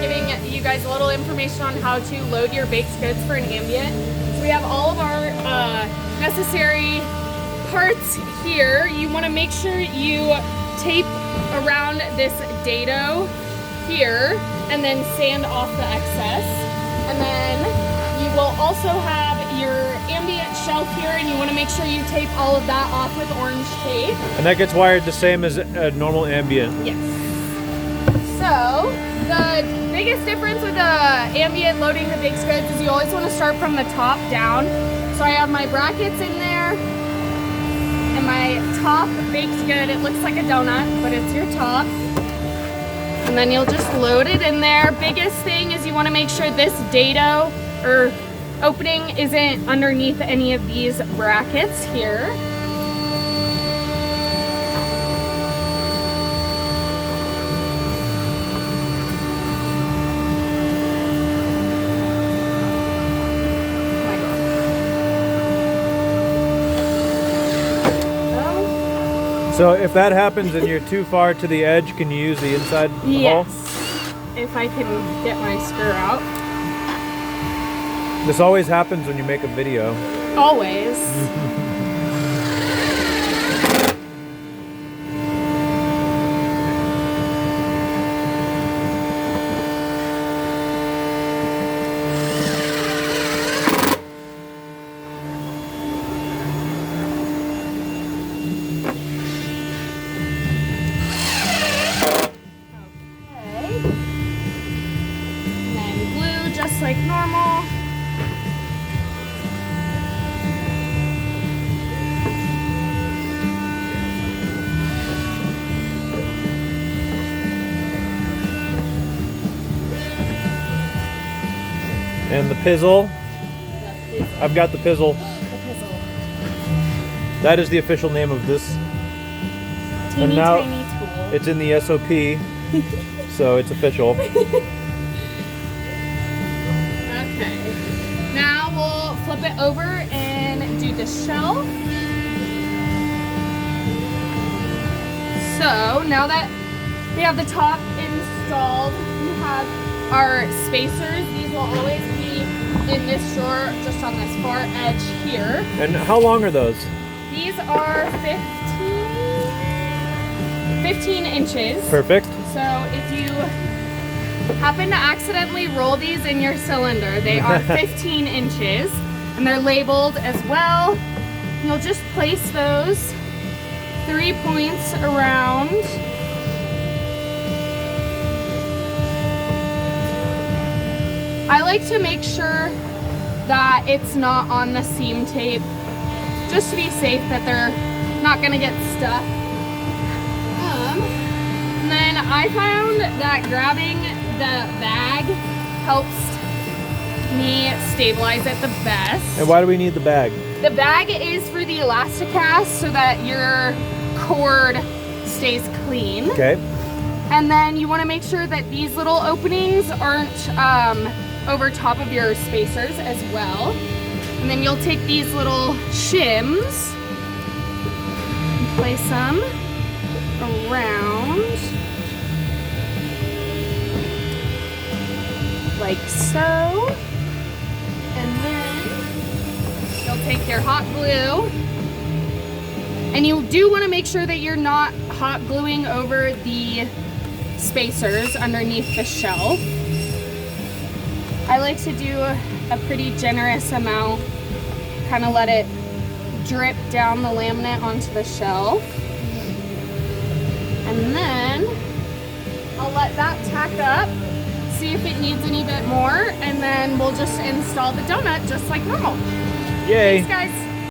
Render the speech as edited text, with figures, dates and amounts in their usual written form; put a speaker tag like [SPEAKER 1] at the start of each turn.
[SPEAKER 1] giving you guys a little information on how to load your baked goods for an ambient. So we have all of our necessary parts here. You want to make sure you tape around this dado here and then sand off the excess. And then you will also have your ambient shelf here, and you want to make sure you tape all of that off with orange tape.
[SPEAKER 2] And that gets wired the same as a normal ambient.
[SPEAKER 1] Yes. So the biggest difference with the ambient loading the baked goods is you always want to start from the top down. So I have my brackets in there, and my top baked good, it looks like a donut, but it's your top. And then you'll just load it in there. Biggest thing is you want to make sure this dado or opening isn't underneath any of these brackets here.
[SPEAKER 2] So if that happens and you're too far to the edge, can you use the inside hole?
[SPEAKER 1] Yes, if I can get my screw out.
[SPEAKER 2] This always happens when you make a video.
[SPEAKER 1] Always. Just like normal.
[SPEAKER 2] And the pizzle. I've got the pizzle. That is the official name of this.
[SPEAKER 1] Teeny
[SPEAKER 2] and now
[SPEAKER 1] tiny tool.
[SPEAKER 2] It's in the SOP, so it's official.
[SPEAKER 1] Okay. Now we'll flip it over and do the shelf. So now that we have the top installed, we have our spacers. These will always be in this drawer, just on this far edge here.
[SPEAKER 2] And how long are those?
[SPEAKER 1] These are 15 inches.
[SPEAKER 2] Perfect.
[SPEAKER 1] So if you happen to accidentally roll these in your cylinder, they are 15 inches, and they're labeled as well. You'll just place those 3 points around. I like to make sure that it's not on the seam tape, just to be safe that they're not gonna get stuck. And then I found that grabbing the bag helps me stabilize it the best.
[SPEAKER 2] And why do we need the bag?
[SPEAKER 1] The bag is for the Elasticast so that your cord stays clean.
[SPEAKER 2] Okay.
[SPEAKER 1] And then you want to make sure that these little openings aren't over top of your spacers as well. And then you'll take these little shims and place them around like so. And then you'll take your hot glue, and you do want to make sure that you're not hot gluing over the spacers underneath the shelf. I like to do a pretty generous amount, kind of let it drip down the laminate onto the shelf. And then I'll let that tack up, see if it needs any bit more, and then we'll just install the donut just like normal.
[SPEAKER 2] Yay.
[SPEAKER 1] Thanks, guys.